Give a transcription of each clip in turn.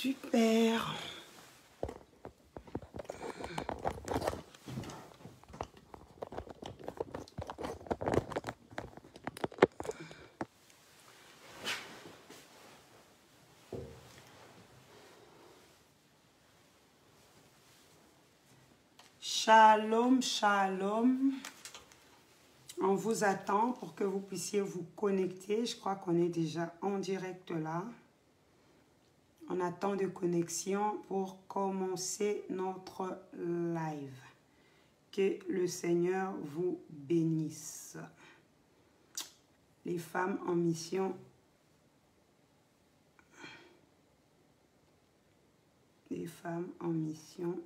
Super. Shalom, shalom. On vous attend pour que vous puissiez vous connecter. Je crois qu'on est déjà en direct là. On attend de connexion pour commencer notre live. Que le Seigneur vous bénisse. Les femmes en mission. Les femmes en mission.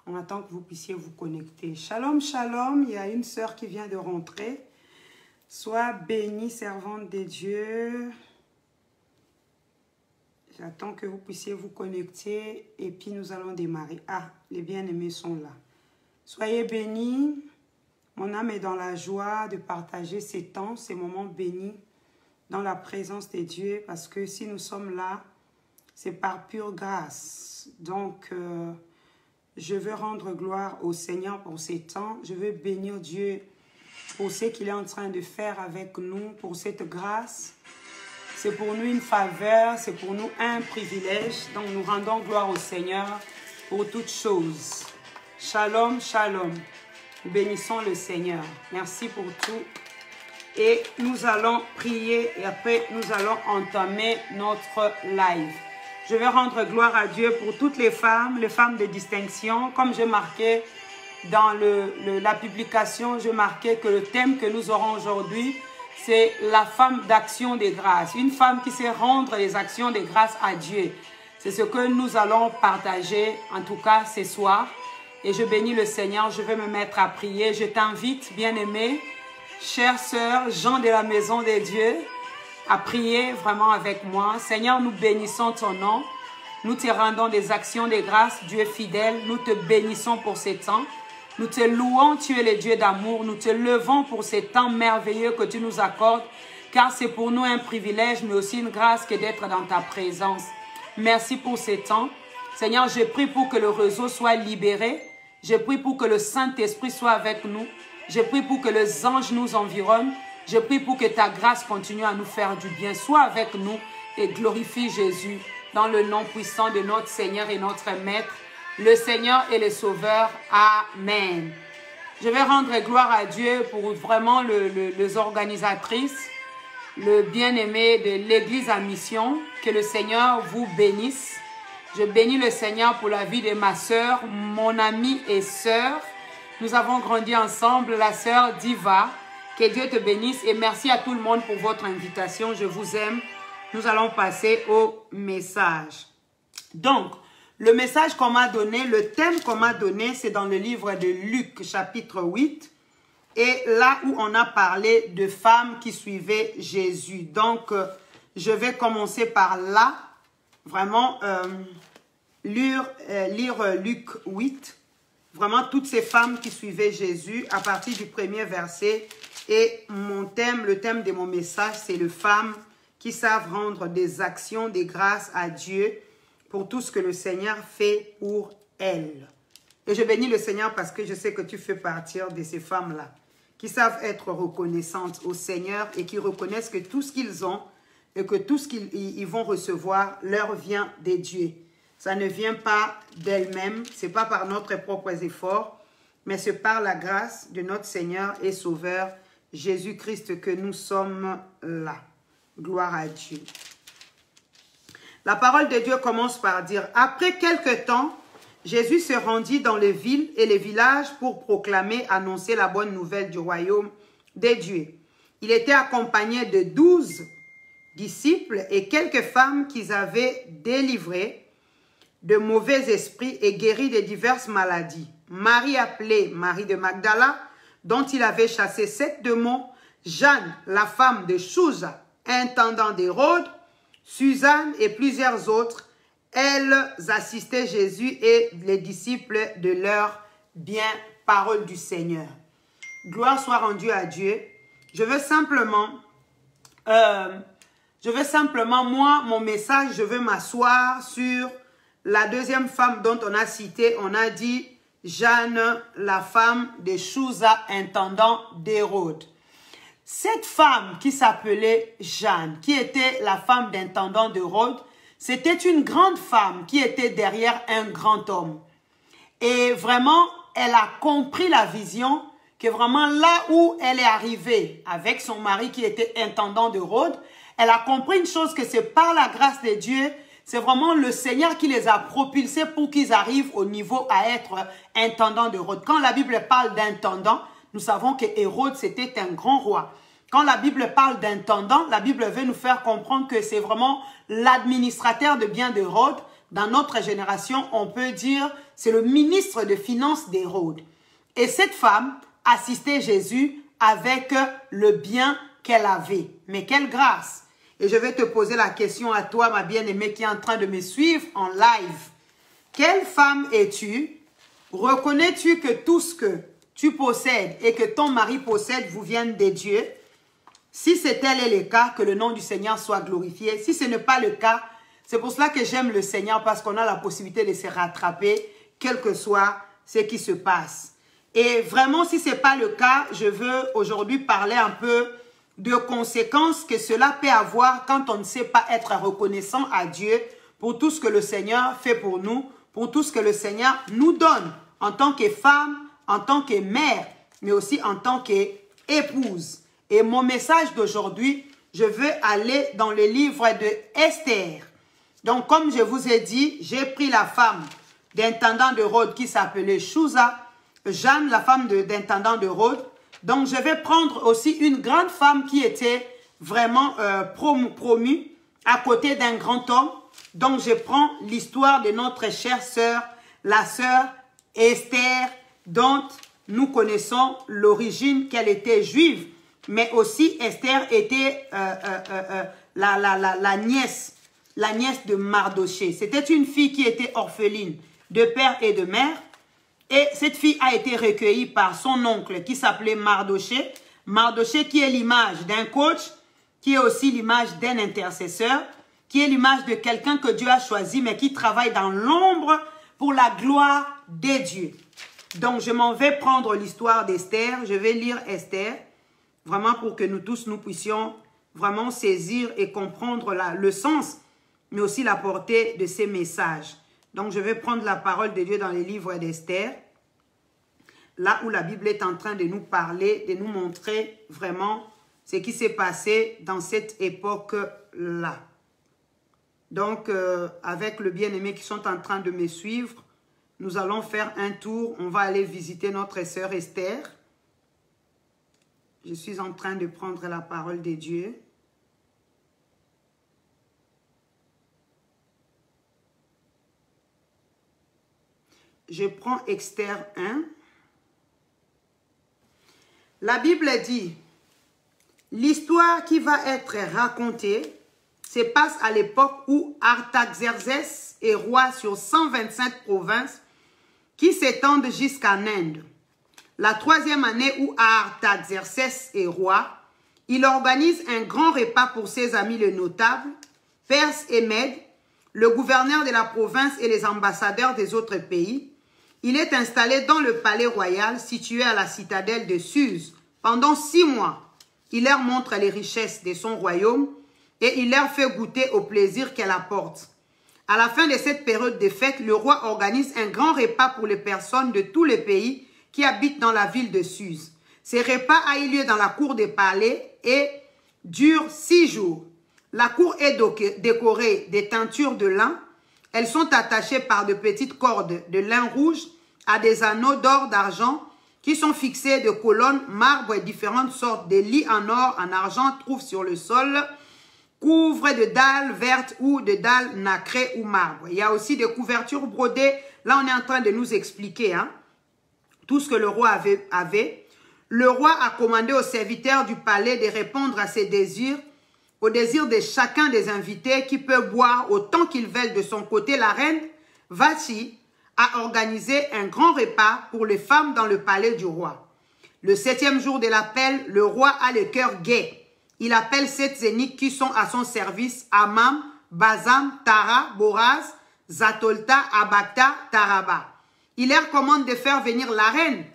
On attend que vous puissiez vous connecter. Shalom, shalom. Il y a une sœur qui vient de rentrer. Sois bénie, servante de Dieu. J'attends que vous puissiez vous connecter et puis nous allons démarrer. Ah, les bien-aimés sont là. Soyez bénis. Mon âme est dans la joie de partager ces temps, ces moments bénis dans la présence de Dieu parce que si nous sommes là, c'est par pure grâce. Donc, je veux rendre gloire au Seigneur pour ces temps. Je veux bénir Dieu pour ce qu'il est en train de faire avec nous, pour cette grâce. C'est pour nous une faveur, c'est pour nous un privilège. Donc nous rendons gloire au Seigneur pour toutes choses. Shalom, shalom. Nous bénissons le Seigneur. Merci pour tout. Et nous allons prier et après nous allons entamer notre live. Je vais rendre gloire à Dieu pour toutes les femmes de distinction. Comme je marquais dans la publication, je marquais que le thème que nous aurons aujourd'hui, c'est la femme d'action des grâces. Une femme qui sait rendre les actions des grâces à Dieu. C'est ce que nous allons partager, en tout cas ce soir. Et je bénis le Seigneur, je vais me mettre à prier. Je t'invite, bien-aimé, chère sœur, gens de la maison de Dieu, à prier vraiment avec moi. Seigneur, nous bénissons ton nom. Nous te rendons des actions de grâce, Dieu fidèle. Nous te bénissons pour ces temps. Nous te louons, tu es le Dieu d'amour. Nous te levons pour ces temps merveilleux que tu nous accordes, car c'est pour nous un privilège, mais aussi une grâce que d'être dans ta présence. Merci pour ces temps. Seigneur, je prie pour que le réseau soit libéré. Je prie pour que le Saint-Esprit soit avec nous. Je prie pour que les anges nous environnent. Je prie pour que ta grâce continue à nous faire du bien. Sois avec nous et glorifie Jésus dans le nom puissant de notre Seigneur et notre Maître, le Seigneur et le Sauveur. Amen. Je vais rendre gloire à Dieu pour vraiment les organisatrices, le bien-aimé de l'Église à mission. Que le Seigneur vous bénisse. Je bénis le Seigneur pour la vie de ma sœur, mon amie et sœur. Nous avons grandi ensemble, la sœur Diva. Que Dieu te bénisse et merci à tout le monde pour votre invitation. Je vous aime. Nous allons passer au message. Donc, le message qu'on m'a donné, le thème qu'on m'a donné, c'est dans le livre de Luc, chapitre 8. Et là où on a parlé de femmes qui suivaient Jésus. Donc, je vais commencer par là. Vraiment, lire Luc 8. Vraiment, toutes ces femmes qui suivaient Jésus à partir du premier verset. Et mon thème, le thème de mon message, c'est les femmes qui savent rendre des actions, des grâces à Dieu pour tout ce que le Seigneur fait pour elles. Et je bénis le Seigneur parce que je sais que tu fais partie de ces femmes-là qui savent être reconnaissantes au Seigneur et qui reconnaissent que tout ce qu'ils ont et que tout ce qu'ils vont recevoir leur vient de Dieu. Ça ne vient pas d'elles-mêmes, ce n'est pas par notre propres efforts, mais c'est par la grâce de notre Seigneur et Sauveur Jésus-Christ que nous sommes là. Gloire à Dieu. La parole de Dieu commence par dire, après quelque temps, Jésus se rendit dans les villes et les villages pour proclamer, annoncer la bonne nouvelle du royaume de Dieu. Il était accompagné de 12 disciples et quelques femmes qu'ils avaient délivrées de mauvais esprits et guéries de diverses maladies. Marie appelée Marie de Magdala, dont il avait chassé 7 démons, Jeanne, la femme de Chouza, intendant d'Hérode, Suzanne et plusieurs autres, elles assistaient Jésus et les disciples de leur bien parole du Seigneur. Gloire soit rendue à Dieu. Je veux simplement Je veux simplement, moi, mon message, je veux m'asseoir sur la deuxième femme dont on a cité. On a dit Jeanne, la femme de Chouza, intendant d'Hérode. Cette femme qui s'appelait Jeanne, qui était la femme d'intendant d'Hérode, c'était une grande femme qui était derrière un grand homme. Et vraiment, elle a compris la vision que vraiment là où elle est arrivée avec son mari qui était intendant d'Hérode, elle a compris une chose, que c'est par la grâce de Dieu, c'est vraiment le Seigneur qui les a propulsés pour qu'ils arrivent au niveau à être intendant d'Hérode. Quand la Bible parle d'intendant, nous savons que Hérode, c'était un grand roi. Quand la Bible parle d'intendant, la Bible veut nous faire comprendre que c'est vraiment l'administrateur de biens d'Hérode. Dans notre génération, on peut dire c'est le ministre de finances d'Hérode. Et cette femme assistait Jésus avec le bien qu'elle avait. Mais quelle grâce! Et je vais te poser la question à toi, ma bien-aimée, qui est en train de me suivre en live. Quelle femme es-tu? Reconnais-tu que tout ce que tu possèdes et que ton mari possède vous viennent de Dieu? Si c'est tel est le cas, que le nom du Seigneur soit glorifié. Si ce n'est pas le cas, c'est pour cela que j'aime le Seigneur, parce qu'on a la possibilité de se rattraper, quel que soit ce qui se passe. Et vraiment, si ce n'est pas le cas, je veux aujourd'hui parler un peu de conséquences que cela peut avoir quand on ne sait pas être reconnaissant à Dieu pour tout ce que le Seigneur fait pour nous, pour tout ce que le Seigneur nous donne en tant que femme, en tant que mère, mais aussi en tant qu'épouse. Et mon message d'aujourd'hui, je veux aller dans le livre de Esther. Donc, comme je vous ai dit, j'ai pris la femme d'intendant d'Hérode qui s'appelait Chouza, Jeanne, la femme d'intendant d'Hérode. Donc, je vais prendre aussi une grande femme qui était vraiment promue à côté d'un grand homme. Donc, je prends l'histoire de notre chère sœur, la sœur Esther, dont nous connaissons l'origine, qu'elle était juive. Mais aussi, Esther était la nièce de Mardoché. C'était une fille qui était orpheline de père et de mère. Et cette fille a été recueillie par son oncle qui s'appelait Mardoché. Mardoché qui est l'image d'un coach, qui est aussi l'image d'un intercesseur, qui est l'image de quelqu'un que Dieu a choisi, mais qui travaille dans l'ombre pour la gloire des dieux. Donc, je m'en vais prendre l'histoire d'Esther. Je vais lire Esther, vraiment pour que nous tous, nous puissions vraiment saisir et comprendre le sens, mais aussi la portée de ces messages. Donc, je vais prendre la parole de Dieu dans les livres d'Esther, là où la Bible est en train de nous parler, de nous montrer vraiment ce qui s'est passé dans cette époque-là. Donc, avec le bien-aimé qui sont en train de me suivre, nous allons faire un tour. On va aller visiter notre sœur Esther. Je suis en train de prendre la parole de Dieu. Je prends Esther 1. La Bible dit, l'histoire qui va être racontée se passe à l'époque où Artaxerxès est roi sur 125 provinces qui s'étendent jusqu'en Inde. La 3e année où Artaxerxès est roi, il organise un grand repas pour ses amis les notables, Perses et Mèdes, le gouverneur de la province et les ambassadeurs des autres pays. Il est installé dans le palais royal situé à la citadelle de Suse. Pendant 6 mois, il leur montre les richesses de son royaume et il leur fait goûter au plaisir qu'elle apporte. À la fin de cette période de fête, le roi organise un grand repas pour les personnes de tous les pays qui habitent dans la ville de Suse. Ce repas a eu lieu dans la cour des palais et dure 6 jours. La cour est décorée de teintures de lin. Elles sont attachées par de petites cordes de lin rouge à des anneaux d'or, d'argent, qui sont fixés de colonnes, marbre et différentes sortes de lits en or, en argent, trouvent sur le sol, couvrés de dalles vertes ou de dalles nacrées ou marbre. Il y a aussi des couvertures brodées. Là, on est en train de nous expliquer tout ce que le roi avait. Le roi a commandé aux serviteurs du palais de répondre à ses désirs, aux désirs de chacun des invités qui peut boire autant qu'ils veulent. De son côté, la reine Vashti a organisé un grand repas pour les femmes dans le palais du roi. Le 7e jour de l'appel, le roi a le cœur gai. il appelle 7 zéniques qui sont à son service, Amam, Bazam, Tara, Boraz, Zatolta, Abakta, Taraba. Il leur commande de faire venir la reine.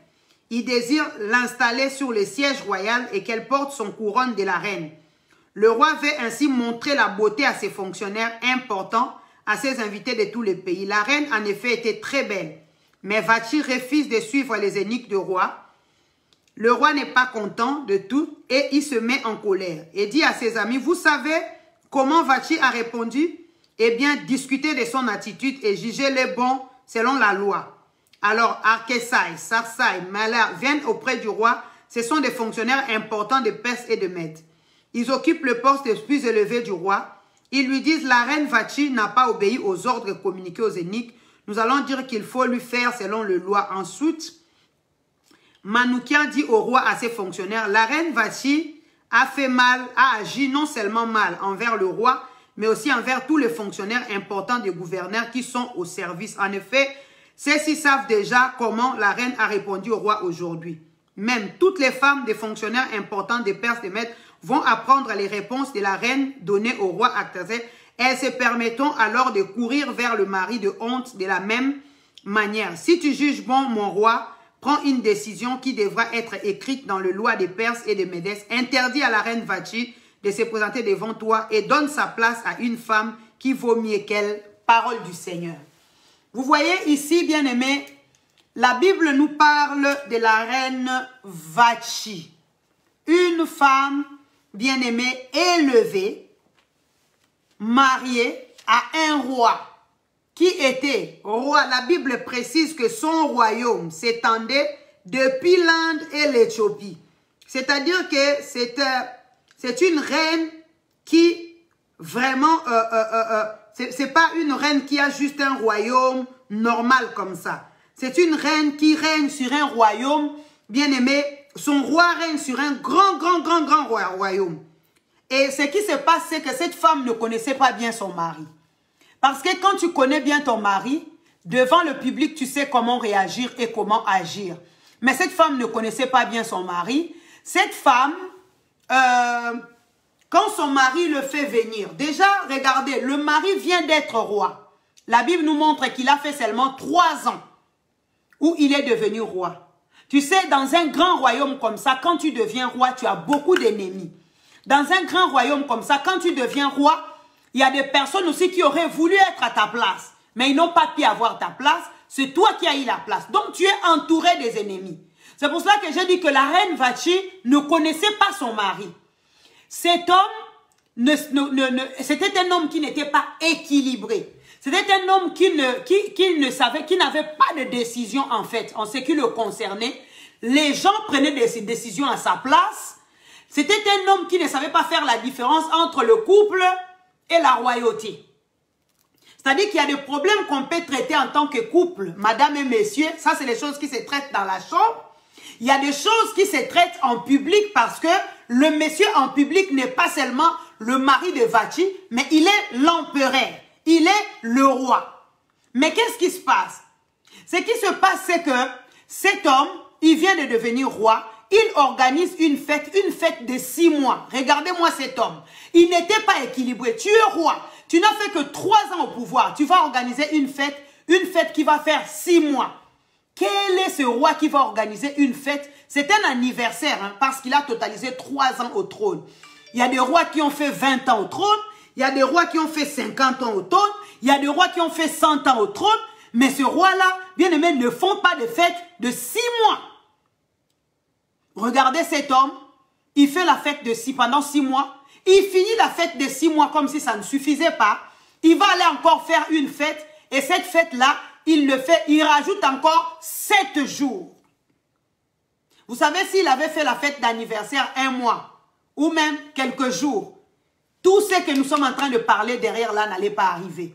Il désire l'installer sur le siège royal et qu'elle porte son couronne de la reine. Le roi veut ainsi montrer la beauté à ses fonctionnaires importants, à ses invités de tous les pays. La reine, en effet, était très belle. Mais Vachi refuse de suivre les énigmes du roi. Le roi n'est pas content de tout et il se met en colère. Et dit à ses amis, vous savez comment Vachi a répondu? Eh bien, discutez de son attitude et jugez-le bon selon la loi. Alors, Arkesai, Sarsai, Mala viennent auprès du roi. Ce sont des fonctionnaires importants de Perse et de Mède. Ils occupent le poste le plus élevé du roi. Ils lui disent, la reine Vachi n'a pas obéi aux ordres communiqués aux eunuques. Nous allons dire qu'il faut lui faire selon le loi. Ensuite, Manoukian dit au roi à ses fonctionnaires, la reine Vachi a fait mal, a agi non seulement mal envers le roi, mais aussi envers tous les fonctionnaires importants des gouverneurs qui sont au service. En effet, ceux-ci savent déjà comment la reine a répondu au roi aujourd'hui. Même toutes les femmes des fonctionnaires importants des Perses de Mède vont apprendre les réponses de la reine données au roi Artaxerxès. Elles se permettront alors de courir vers le mari de honte de la même manière. Si tu juges bon, mon roi, prends une décision qui devra être écrite dans le loi des Perses et des Médès. Interdis à la reine Vachi de se présenter devant toi et donne sa place à une femme qui vaut mieux qu'elle. Parole du Seigneur. Vous voyez ici, bien-aimés, la Bible nous parle de la reine Vachi. Une femme bien-aimée, élevée, mariée à un roi qui était roi. La Bible précise que son royaume s'étendait depuis l'Inde et l'Éthiopie. C'est-à-dire que c'est une reine qui vraiment, c'est pas une reine qui a juste un royaume normal comme ça. C'est une reine qui règne sur un royaume, bien aimé. Son roi règne sur un grand royaume. Et ce qui se passe, c'est que cette femme ne connaissait pas bien son mari. Parce que quand tu connais bien ton mari, devant le public, tu sais comment réagir et comment agir. Mais cette femme ne connaissait pas bien son mari. Cette femme, quand son mari le fait venir, déjà, regardez, le mari vient d'être roi. La Bible nous montre qu'il a fait seulement 3 ans où il est devenu roi. Tu sais, dans un grand royaume comme ça, quand tu deviens roi, tu as beaucoup d'ennemis. Dans un grand royaume comme ça, quand tu deviens roi, il y a des personnes aussi qui auraient voulu être à ta place, mais ils n'ont pas pu avoir ta place. C'est toi qui as eu la place. Donc, tu es entouré des ennemis. C'est pour cela que j'ai dit que la reine Vachi ne connaissait pas son mari. Cet homme, c'était un homme qui n'était pas équilibré. C'était un homme qui n'avait pas de décision en fait, en ce qui le concernait. Les gens prenaient des décisions à sa place. C'était un homme qui ne savait pas faire la différence entre le couple et la royauté. C'est-à-dire qu'il y a des problèmes qu'on peut traiter en tant que couple, madame et messieurs. Ça, c'est les choses qui se traitent dans la chambre. Il y a des choses qui se traitent en public parce que le monsieur en public n'est pas seulement le mari de Vachi, mais il est l'empereur. Il est le roi. Mais qu'est-ce qui se passe? Ce qui se passe, c'est que cet homme, il vient de devenir roi. Il organise une fête de 6 mois. Regardez-moi cet homme. Il n'était pas équilibré. Tu es roi. Tu n'as fait que 3 ans au pouvoir. Tu vas organiser une fête qui va faire 6 mois. Quel est ce roi qui va organiser une fête? C'est un anniversaire, hein, parce qu'il a totalisé 3 ans au trône. Il y a des rois qui ont fait 20 ans au trône. Il y a des rois qui ont fait 50 ans au trône. Il y a des rois qui ont fait 100 ans au trône. Mais ce roi-là, bien aimé, ne font pas de fête de 6 mois. Regardez cet homme. Il fait la fête pendant 6 mois. Il finit la fête de 6 mois comme si ça ne suffisait pas. Il va aller encore faire une fête. Et cette fête-là, il rajoute encore 7 jours. Vous savez, s'il avait fait la fête d'anniversaire 1 mois ou même quelques jours, tout ce que nous sommes en train de parler derrière là n'allait pas arriver.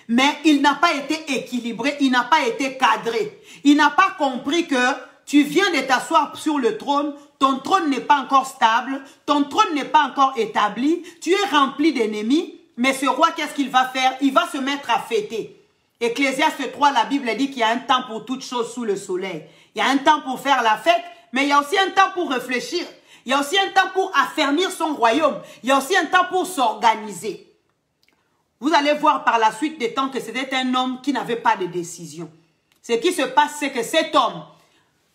Mais il n'a pas été équilibré, il n'a pas été cadré. Il n'a pas compris que tu viens de t'asseoir sur le trône, ton trône n'est pas encore stable, ton trône n'est pas encore établi, tu es rempli d'ennemis, mais ce roi, qu'est-ce qu'il va faire? Il va se mettre à fêter. Ecclésiaste 3, la Bible dit qu'il y a un temps pour toutes choses sous le soleil. Il y a un temps pour faire la fête, mais il y a aussi un temps pour réfléchir. Il y a aussi un temps pour affermir son royaume. Il y a aussi un temps pour s'organiser. Vous allez voir par la suite des temps que c'était un homme qui n'avait pas de décision. Ce qui se passe, c'est que cet homme,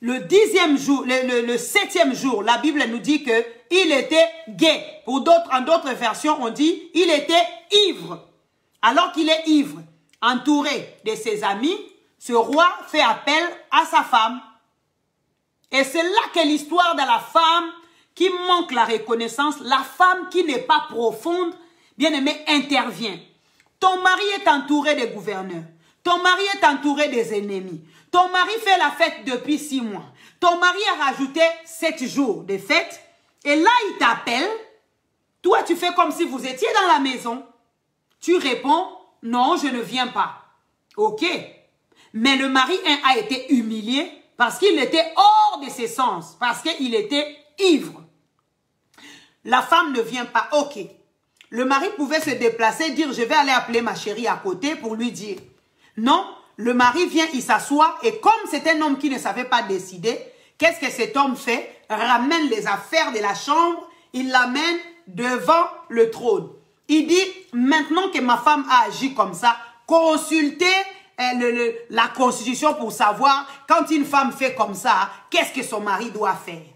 le 10e jour, le 7e jour, la Bible nous dit qu'il était gai. En d'autres versions, on dit il était ivre. Alors qu'il est ivre, entouré de ses amis, ce roi fait appel à sa femme. Et c'est là que l'histoire de la femme qui manque la reconnaissance, la femme qui n'est pas profonde, bien aimée, intervient. Ton mari est entouré des gouverneurs. Ton mari est entouré des ennemis. Ton mari fait la fête depuis 6 mois. Ton mari a rajouté 7 jours de fête. Et là, il t'appelle. Toi, tu fais comme si vous étiez dans la maison. Tu réponds, non, je ne viens pas. Ok. Mais le mari a été humilié parce qu'il était hors de ses sens. Parce qu'il était ivre. La femme ne vient pas. Ok. Le mari pouvait se déplacer, dire, je vais aller appeler ma chérie à côté pour lui dire. Non, le mari vient, il s'assoit et comme c'est un homme qui ne savait pas décider, qu'est-ce que cet homme fait? Ramène les affaires de la chambre, il l'amène devant le trône. Il dit, maintenant que ma femme a agi comme ça, consultez la constitution pour savoir quand une femme fait comme ça, qu'est-ce que son mari doit faire.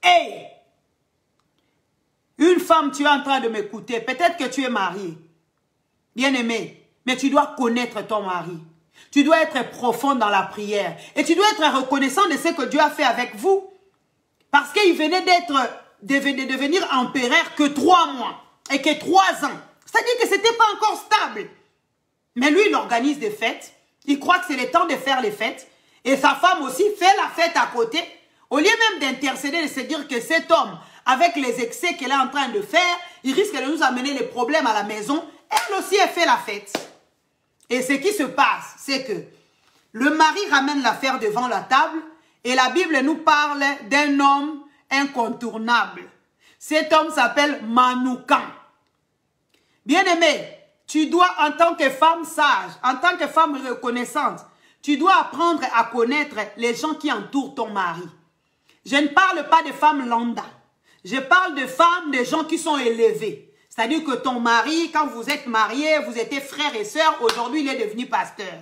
Hey! Une femme, tu es en train de m'écouter, peut-être que tu es mariée, bien-aimée. Mais tu dois connaître ton mari. Tu dois être profond dans la prière. Et tu dois être reconnaissant de ce que Dieu a fait avec vous. Parce qu'il venait de devenir empereur que 3 mois. Et que 3 ans. C'est-à-dire que ce n'était pas encore stable. Mais lui, il organise des fêtes. Il croit que c'est le temps de faire les fêtes. Et sa femme aussi fait la fête à côté. Au lieu même d'intercéder, de se dire que cet homme, avec les excès qu'elle est en train de faire, il risque de nous amener les problèmes à la maison. Elle aussi, elle fait la fête. Et ce qui se passe, c'est que le mari ramène l'affaire devant la table et la Bible nous parle d'un homme incontournable. Cet homme s'appelle Manoukan. Bien-aimé, tu dois en tant que femme sage, en tant que femme reconnaissante, tu dois apprendre à connaître les gens qui entourent ton mari. Je ne parle pas de femmes lambda. Je parle de femmes, de gens qui sont élevés. C'est-à-dire que ton mari, quand vous êtes mariés, vous étiez frères et sœurs, aujourd'hui il est devenu pasteur.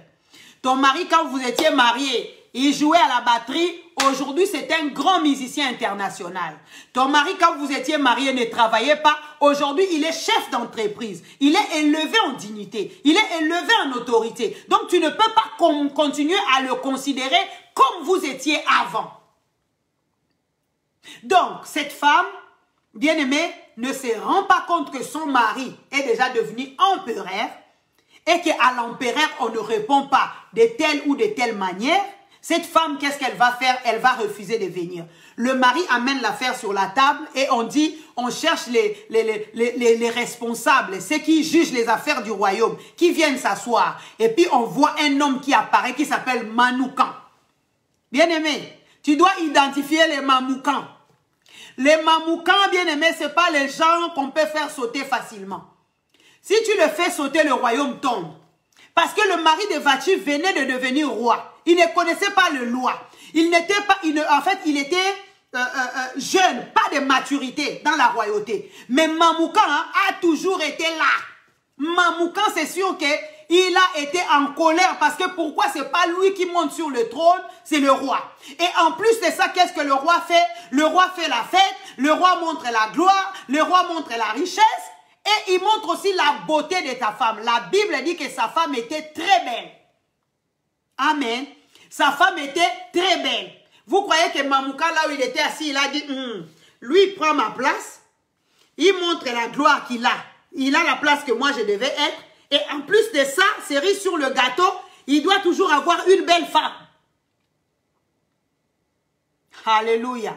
Ton mari, quand vous étiez mariés, il jouait à la batterie, aujourd'hui c'est un grand musicien international. Ton mari, quand vous étiez mariés, ne travaillait pas, aujourd'hui il est chef d'entreprise. Il est élevé en dignité, il est élevé en autorité. Donc tu ne peux pas continuer à le considérer comme vous étiez avant. Donc cette femme, bien-aimée, ne se rend pas compte que son mari est déjà devenu empereur et qu'à l'empereur, on ne répond pas de telle ou de telle manière. Cette femme, qu'est-ce qu'elle va faire? Elle va refuser de venir. Le mari amène l'affaire sur la table et on dit, on cherche les responsables, ceux qui jugent les affaires du royaume, qui viennent s'asseoir. Et puis on voit un homme qui apparaît qui s'appelle Manoukan. Bien-aimé, tu dois identifier les Mamoukans. Les Mamoukans, bien-aimés, ce n'est pas les gens qu'on peut faire sauter facilement. Si tu le fais sauter, le royaume tombe. Parce que le mari de Vachi venait de devenir roi. Il ne connaissait pas le loi. Il n'était pas, en fait, il était jeune, pas de maturité dans la royauté. Mais Mamoukan a toujours été là. Mamoukan, c'est sûr qu'il a été en colère parce que pourquoi c'est pas lui qui monte sur le trône, c'est le roi. Et en plus de ça, qu'est-ce que le roi fait? Le roi fait la fête, le roi montre la gloire, le roi montre la richesse et il montre aussi la beauté de ta femme. La Bible dit que sa femme était très belle. Amen. Sa femme était très belle. Vous croyez que Mamoukan, là où il était assis, il a dit, lui, il prend ma place, il montre la gloire qu'il a. Il a la place que moi, je devais être. Et en plus de ça, cerise sur le gâteau, il doit toujours avoir une belle femme. Alléluia.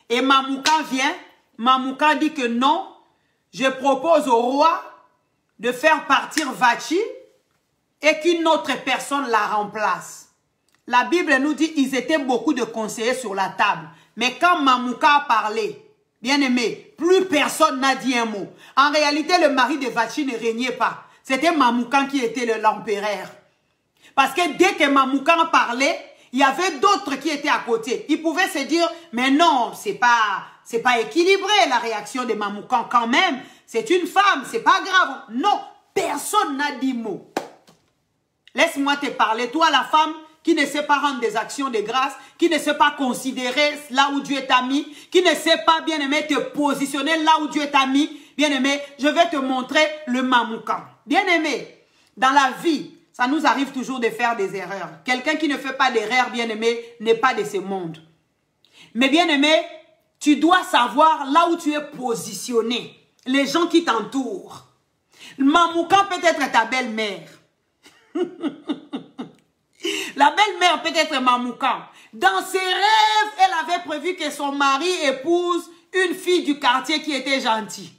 Et Mamoukan vient, Mamoukan dit que non, je propose au roi de faire partir Vachi et qu'une autre personne la remplace. La Bible nous dit qu'ils étaient beaucoup de conseillers sur la table. Mais quand Mamoukan a parlé, bien aimé, plus personne n'a dit un mot. En réalité, le mari de Vachi ne régnait pas. C'était Mamoukan qui était l'empereur. Parce que dès que Mamoukan parlait, il y avait d'autres qui étaient à côté. Ils pouvaient se dire, mais non, c'est pas c'est pas équilibré la réaction de Mamoukan quand même. C'est une femme, c'est pas grave. Non, personne n'a dit mot. Laisse-moi te parler, toi la femme qui ne sait pas rendre des actions de grâce, qui ne sait pas considérer là où Dieu t'a mis, qui ne sait pas, bien aimé, te positionner là où Dieu t'a mis. Bien aimé, je vais te montrer le Mamoukan. Bien aimé, dans la vie, ça nous arrive toujours de faire des erreurs. Quelqu'un qui ne fait pas d'erreurs, bien aimé, n'est pas de ce monde. Mais bien aimé, tu dois savoir là où tu es positionné. Les gens qui t'entourent. Le Mamoukan peut être ta belle-mère. La belle-mère peut être Mamoukan. Dans ses rêves, elle avait prévu que son mari épouse une fille du quartier qui était gentille.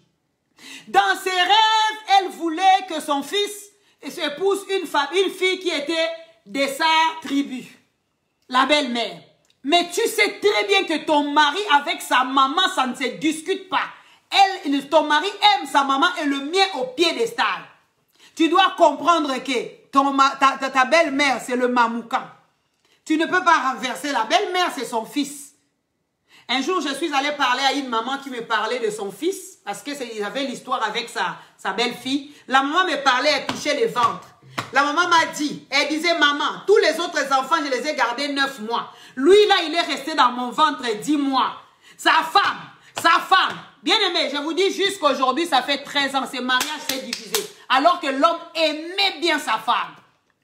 Dans ses rêves, elle voulait que son fils épouse une fille qui était de sa tribu. La belle-mère. Mais tu sais très bien que ton mari avec sa maman, ça ne se discute pas. Ton mari aime sa maman et le mien au piédestal. Tu dois comprendre que ta belle-mère, c'est le Mamoukan. Tu ne peux pas renverser la belle-mère, c'est son fils. Un jour, je suis allée parler à une maman qui me parlait de son fils, parce qu'il avait l'histoire avec sa belle-fille. La maman me parlait, elle pichait les ventres. La maman m'a dit, elle disait, maman, tous les autres enfants, je les ai gardés 9 mois. Lui, là, il est resté dans mon ventre 10 mois. Sa femme. Bien aimé, je vous dis jusqu'à aujourd'hui, ça fait 13 ans, ce mariage s'est divisé. Alors que l'homme aimait bien sa femme.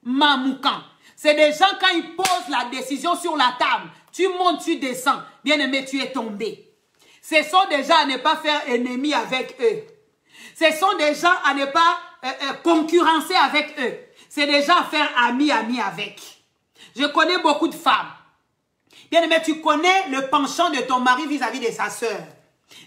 Mamoukan. C'est des gens, quand ils posent la décision sur la table, tu montes, tu descends. Bien aimé, tu es tombé. Ce sont des gens à ne pas faire ennemi avec eux. Ce sont des gens à ne pas concurrencer avec eux. C'est des gens à faire ami avec. Je connais beaucoup de femmes. Bien aimé, tu connais le penchant de ton mari vis-à-vis de sa soeur,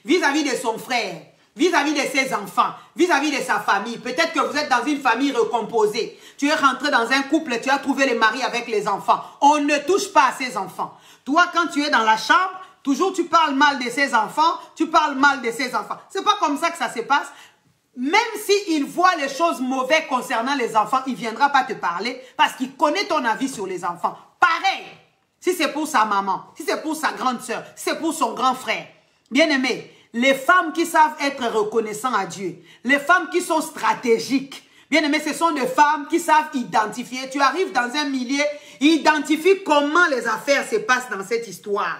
vis-à-vis de son frère, vis-à-vis de ses enfants, vis-à-vis de sa famille. Peut-être que vous êtes dans une famille recomposée. Tu es rentré dans un couple et tu as trouvé le mari avec les enfants. On ne touche pas à ses enfants. Toi, quand tu es dans la chambre, toujours tu parles mal de ses enfants, tu parles mal de ses enfants. C'est pas comme ça que ça se passe. Même s'il voit les choses mauvaises concernant les enfants, il ne viendra pas te parler parce qu'il connaît ton avis sur les enfants. Pareil, si c'est pour sa maman, si c'est pour sa grande sœur, si c'est pour son grand frère. Bien aimé, les femmes qui savent être reconnaissants à Dieu, les femmes qui sont stratégiques, bien aimé, ce sont des femmes qui savent identifier. Tu arrives dans un milieu, identifie comment les affaires se passent dans cette histoire.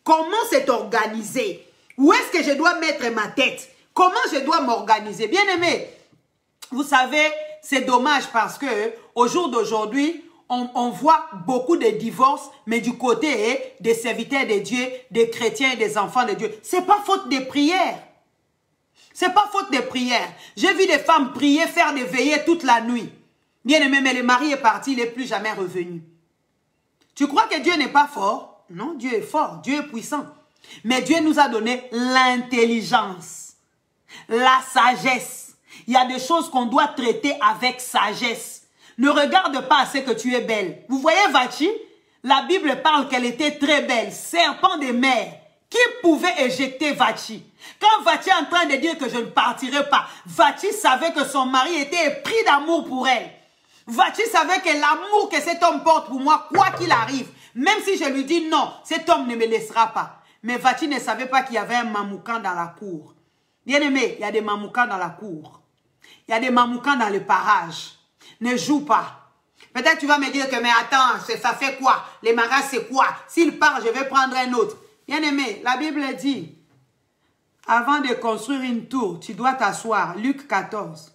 Comment c'est organisé? Où est-ce que je dois mettre ma tête? Comment je dois m'organiser? Bien aimé, vous savez, c'est dommage parce que au jour d'aujourd'hui, on voit beaucoup de divorces, mais du côté des serviteurs de Dieu, des chrétiens et des enfants de Dieu. Ce n'est pas faute de prière. Ce n'est pas faute de prière. J'ai vu des femmes prier, faire des veillées toute la nuit. Bien aimé, mais le mari est parti, il n'est plus jamais revenu. Tu crois que Dieu n'est pas fort? Non, Dieu est fort, Dieu est puissant. Mais Dieu nous a donné l'intelligence, la sagesse. Il y a des choses qu'on doit traiter avec sagesse. Ne regarde pas à ce que tu es belle. Vous voyez Vachi? La Bible parle qu'elle était très belle. Serpent des mers. Qui pouvait éjecter Vachi? Quand Vachi est en train de dire que je ne partirai pas, Vachi savait que son mari était épris d'amour pour elle. Vachi savait que l'amour que cet homme porte pour moi, quoi qu'il arrive, même si je lui dis non, cet homme ne me laissera pas. Mais Vachi ne savait pas qu'il y avait un Mamoukan dans la cour. Bien aimé, il y a des Mamoukans dans la cour. Il y a des Mamoukans dans le parage. Ne joue pas. Peut-être tu vas me dire que, mais attends, ça fait quoi? Les mariages, c'est quoi? S'il part, je vais prendre un autre. Bien aimé, la Bible dit, avant de construire une tour, tu dois t'asseoir. Luc 14.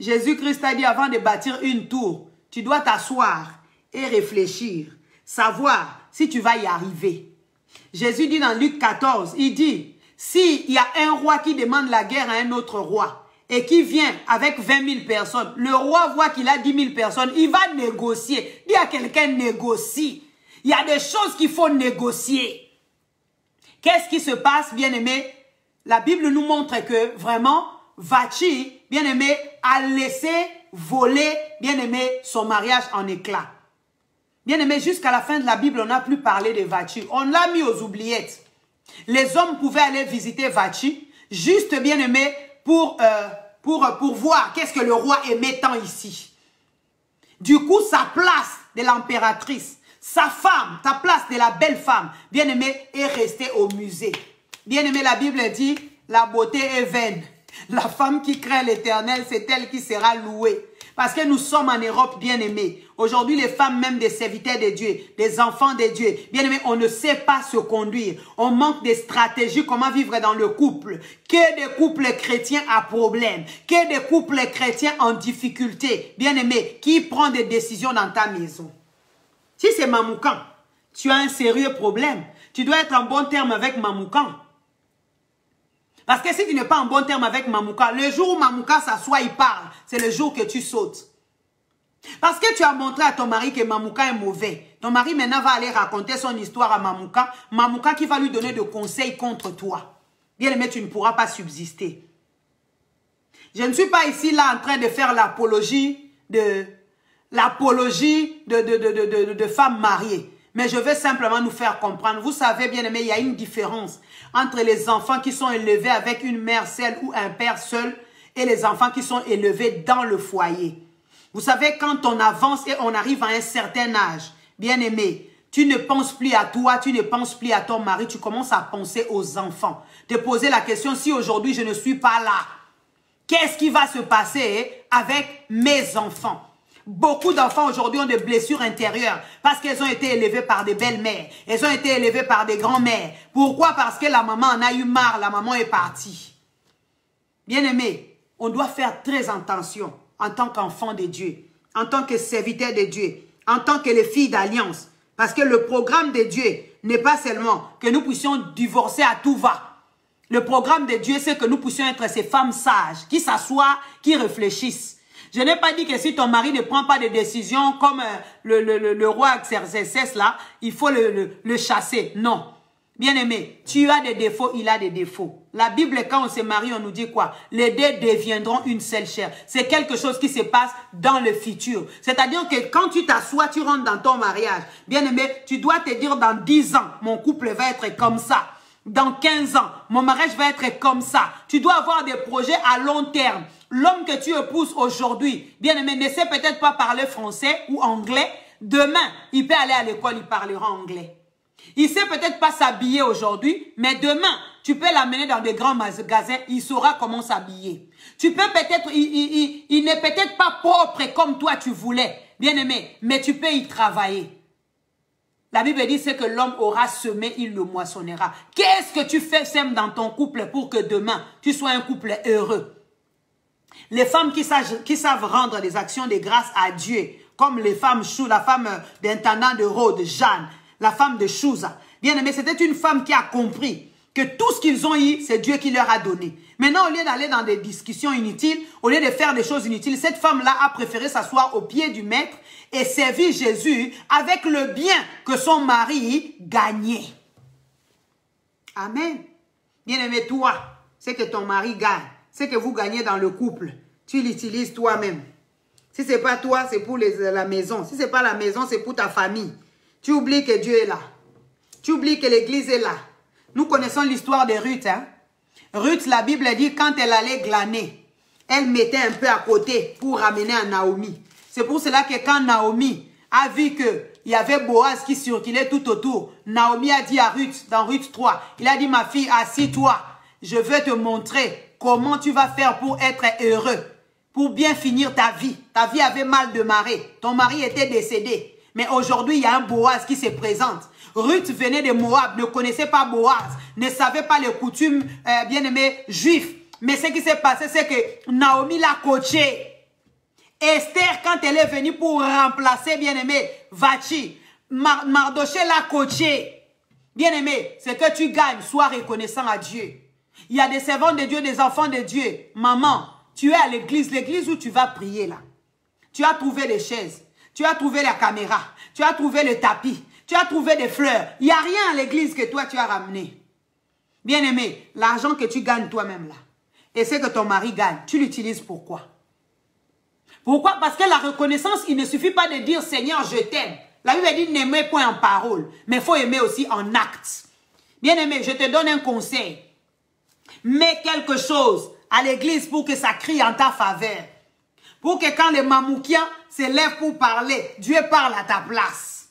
Jésus-Christ a dit, avant de bâtir une tour, tu dois t'asseoir et réfléchir. Savoir si tu vas y arriver. Jésus dit dans Luc 14, il dit, s'il y a un roi qui demande la guerre à un autre roi, et qui vient avec 20 000 personnes, le roi voit qu'il a 10 000 personnes, il va négocier. Dis à quelqu'un, négocie. Il y a des choses qu'il faut négocier. Qu'est-ce qui se passe, bien-aimé? La Bible nous montre que, vraiment, Vachi, bien-aimé, a laissé voler, bien-aimé, son mariage en éclat. Bien-aimé, jusqu'à la fin de la Bible, on n'a plus parlé de Vachi. On l'a mis aux oubliettes. Les hommes pouvaient aller visiter Vachi, juste, bien-aimé, pour voir qu'est-ce que le roi aimait tant ici. Du coup, sa place de l'impératrice, sa femme, ta place de la belle femme, bien-aimée, est restée au musée. Bien-aimé, la Bible dit, la beauté est vaine. La femme qui craint l'Éternel, c'est elle qui sera louée. Parce que nous sommes en Europe, bien-aimés. Aujourd'hui, les femmes, même des serviteurs de Dieu, des enfants de Dieu, bien-aimés, on ne sait pas se conduire. On manque de stratégies, comment vivre dans le couple. Que des couples chrétiens à problème. Que des couples chrétiens en difficulté. Bien-aimés, qui prend des décisions dans ta maison. Si c'est Mamoukan, tu as un sérieux problème. Tu dois être en bon terme avec Mamoukan. Parce que si tu n'es pas en bon terme avec Mamouka, le jour où Mamouka s'assoit, il parle, c'est le jour que tu sautes. Parce que tu as montré à ton mari que Mamouka est mauvais. Ton mari maintenant va aller raconter son histoire à Mamouka. Mamouka qui va lui donner des conseils contre toi. Bien aimé, tu ne pourras pas subsister. Je ne suis pas ici là en train de faire l'apologie de femmes mariées. Mais je veux simplement nous faire comprendre. Vous savez, bien aimé, il y a une différence entre les enfants qui sont élevés avec une mère seule ou un père seul et les enfants qui sont élevés dans le foyer. Vous savez, quand on avance et on arrive à un certain âge, bien aimé, tu ne penses plus à toi, tu ne penses plus à ton mari, tu commences à penser aux enfants. Te poser la question, si aujourd'hui je ne suis pas là, qu'est-ce qui va se passer avec mes enfants? Beaucoup d'enfants aujourd'hui ont des blessures intérieures parce qu'elles ont été élevées par des belles-mères. Elles ont été élevées par des grands-mères. Pourquoi? Parce que la maman en a eu marre, la maman est partie. Bien-aimés, on doit faire très attention en tant qu'enfant de Dieu, en tant que serviteur de Dieu, en tant que les filles d'alliance. Parce que le programme de Dieu n'est pas seulement que nous puissions divorcer à tout va. Le programme de Dieu, c'est que nous puissions être ces femmes sages, qui s'assoient, qui réfléchissent. Je n'ai pas dit que si ton mari ne prend pas de décision comme le roi Xerxès là, il faut le chasser. Non. Bien-aimé, tu as des défauts, il a des défauts. La Bible, quand on se marie, on nous dit quoi? Les deux deviendront une seule chair. C'est quelque chose qui se passe dans le futur. C'est-à-dire que quand tu t'assois, tu rentres dans ton mariage. Bien-aimé, tu dois te dire dans 10 ans, mon couple va être comme ça. Dans 15 ans, mon mariage va être comme ça. Tu dois avoir des projets à long terme. L'homme que tu épouses aujourd'hui, bien-aimé, ne sait peut-être pas parler français ou anglais. Demain, il peut aller à l'école, il parlera anglais. Il ne sait peut-être pas s'habiller aujourd'hui, mais demain, tu peux l'amener dans des grands magasins, il saura comment s'habiller. Tu peux peut-être, il n'est peut-être pas propre comme toi tu voulais, bien-aimé, mais tu peux y travailler. La Bible dit, c'est que l'homme aura semé, il le moissonnera. Qu'est-ce que tu fais, sème dans ton couple pour que demain, tu sois un couple heureux? Les femmes qui savent rendre des actions de grâce à Dieu, comme les femmes, la femme d'intendant de Rhodes, Jeanne, la femme de Chouza. Bien aimé, c'était une femme qui a compris que tout ce qu'ils ont eu, c'est Dieu qui leur a donné. Maintenant, au lieu d'aller dans des discussions inutiles, au lieu de faire des choses inutiles, cette femme-là a préféré s'asseoir au pied du maître et servir Jésus avec le bien que son mari gagnait. Amen. Bien aimé, toi, c'est que ton mari gagne. C'est que vous gagnez dans le couple. Tu l'utilises toi-même. Si ce n'est pas toi, c'est pour la maison. Si ce n'est pas la maison, c'est pour ta famille. Tu oublies que Dieu est là. Tu oublies que l'église est là. Nous connaissons l'histoire de Ruth. Hein? Ruth, la Bible dit, quand elle allait glaner, elle mettait un peu à côté pour ramener à Naomi. C'est pour cela que quand Naomi a vu qu'il y avait Boaz qui circulait tout autour, Naomi a dit à Ruth, dans Ruth 3, il a dit, ma fille, assis-toi. Je veux te montrer comment tu vas faire pour être heureux, pour bien finir ta vie. Ta vie avait mal démarré. Ton mari était décédé. Mais aujourd'hui, il y a un Boaz qui se présente. Ruth venait de Moab, ne connaissait pas Boaz, ne savait pas les coutumes bien-aimés juifs. Mais ce qui s'est passé, c'est que Naomi l'a coaché. Esther, quand elle est venue pour remplacer, bien-aimé, Vachi, Mardoché l'a coaché. Bien-aimé, c'est que tu gagnes, sois reconnaissant à Dieu. Il y a des servants de Dieu, des enfants de Dieu. Maman, tu es à l'église où tu vas prier là. Tu as trouvé les chaises, tu as trouvé la caméra, tu as trouvé le tapis, tu as trouvé des fleurs. Il n'y a rien à l'église que toi tu as ramené. Bien-aimé, l'argent que tu gagnes toi-même là, et c'est que ton mari gagne, tu l'utilises pourquoi? Pourquoi? Parce que la reconnaissance, il ne suffit pas de dire Seigneur, je t'aime. La Bible dit n'aimez point en parole, mais il faut aimer aussi en acte. Bien-aimé, je te donne un conseil. Mets quelque chose à l'église pour que ça crie en ta faveur. Pour que quand les mamoukiens se lèvent pour parler, Dieu parle à ta place.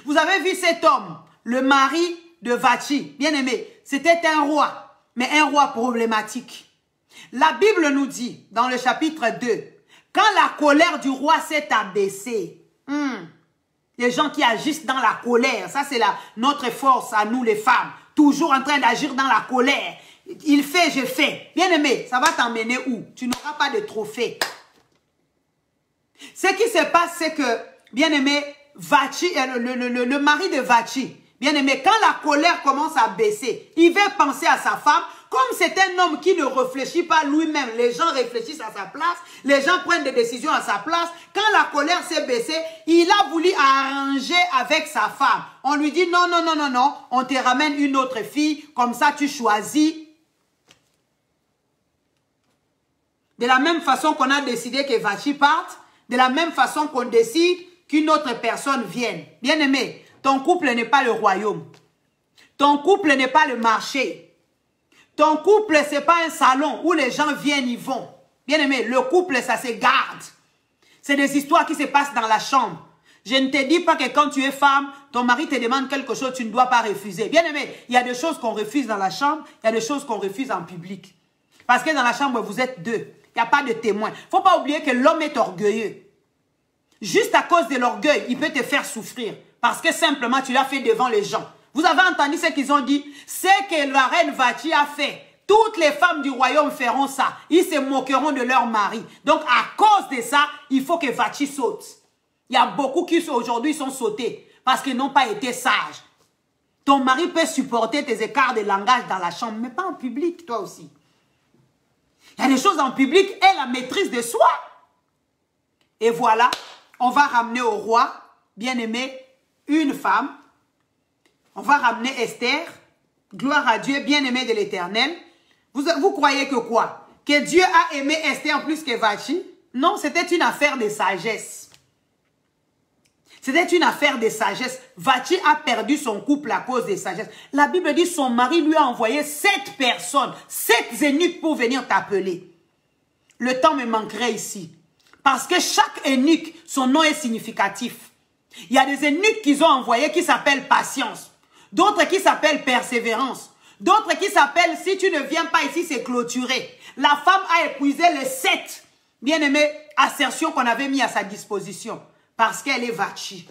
Vous avez vu cet homme, le mari de Vachi, bien aimé. c'était un roi, mais un roi problématique. La Bible nous dit, dans le chapitre 2, quand la colère du roi s'est abaissée, les gens qui agissent dans la colère, ça c'est notre force à nous les femmes, toujours en train d'agir dans la colère. Il fait, je fais. Bien aimé, ça va t'emmener où? Tu n'auras pas de trophée. Ce qui se passe, c'est que, bien aimé, Vachi, le mari de Vachi, bien aimé, quand la colère commence à baisser, il va penser à sa femme. Comme c'est un homme qui ne réfléchit pas lui-même, les gens réfléchissent à sa place, les gens prennent des décisions à sa place. Quand la colère s'est baissée, il a voulu arranger avec sa femme. On lui dit non, non, non, non, non, on te ramène une autre fille, comme ça tu choisis. De la même façon qu'on a décidé que Vachi parte, de la même façon qu'on décide qu'une autre personne vienne. Bien aimé, ton couple n'est pas le royaume. Ton couple n'est pas le marché. Ton couple, ce n'est pas un salon où les gens viennent, ils vont. Bien aimé, le couple, ça se garde. C'est des histoires qui se passent dans la chambre. Je ne te dis pas que quand tu es femme, ton mari te demande quelque chose, tu ne dois pas refuser. Bien aimé, il y a des choses qu'on refuse dans la chambre, il y a des choses qu'on refuse en public. Parce que dans la chambre, vous êtes deux. Il n'y a pas de témoin. Il ne faut pas oublier que l'homme est orgueilleux. Juste à cause de l'orgueil, il peut te faire souffrir. Parce que simplement, tu l'as fait devant les gens. Vous avez entendu ce qu'ils ont dit? C'est que la reine Vachi a fait. Toutes les femmes du royaume feront ça. Ils se moqueront de leur mari. Donc, à cause de ça, il faut que Vachi saute. Il y a beaucoup qui aujourd'hui sont sautés parce qu'ils n'ont pas été sages. Ton mari peut supporter tes écarts de langage dans la chambre, mais pas en public, toi aussi. Il y a des choses en public et la maîtrise de soi. Et voilà, on va ramener au roi, bien-aimé, une femme. On va ramener Esther, gloire à Dieu, bien-aimé de l'Éternel. Vous croyez que quoi? Que Dieu a aimé Esther plus que Vachi? Non, c'était une affaire de sagesse. C'était une affaire de sagesse. Vachi a perdu son couple à cause de sagesse. La Bible dit que son mari lui a envoyé 7 personnes, 7 eunuques pour venir t'appeler. Le temps me manquerait ici. Parce que chaque eunuque, son nom est significatif. Il y a des eunuques qu'ils ont envoyés qui s'appellent patience. D'autres qui s'appellent persévérance. D'autres qui s'appellent si tu ne viens pas ici, c'est clôturé. La femme a épuisé les 7, bien-aimées, assertions qu'on avait mis à sa disposition. Parce qu'elle est Vachi.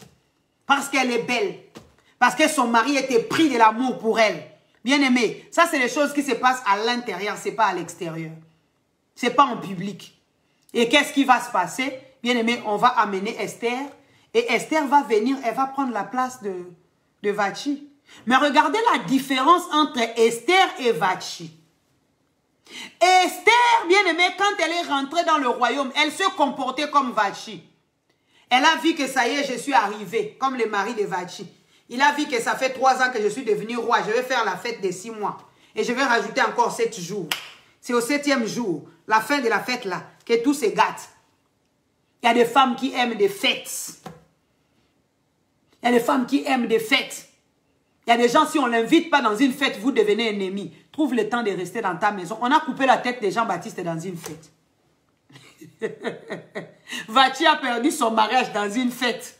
Parce qu'elle est belle. Parce que son mari était pris de l'amour pour elle. Bien-aimé, ça c'est les choses qui se passent à l'intérieur, ce n'est pas à l'extérieur. Ce n'est pas en public. Et qu'est-ce qui va se passer? Bien-aimé, on va amener Esther. Et Esther va venir, elle va prendre la place de Vachi. Mais regardez la différence entre Esther et Vachi. Esther, bien-aimée, quand elle est rentrée dans le royaume, elle se comportait comme Vachi. Elle a vu que ça y est, je suis arrivée, comme le mari de Vachi. Il a vu que ça fait 3 ans que je suis devenue roi. Je vais faire la fête des 6 mois. Et je vais rajouter encore 7 jours. C'est au 7e jour, la fin de la fête là, que tout se gâte. Il y a des femmes qui aiment des fêtes. Il y a des femmes qui aiment des fêtes. Il y a des gens, si on ne l'invite pas dans une fête, vous devenez ennemi. Trouve le temps de rester dans ta maison. On a coupé la tête de Jean-Baptiste dans une fête. Vachi a perdu son mariage dans une fête.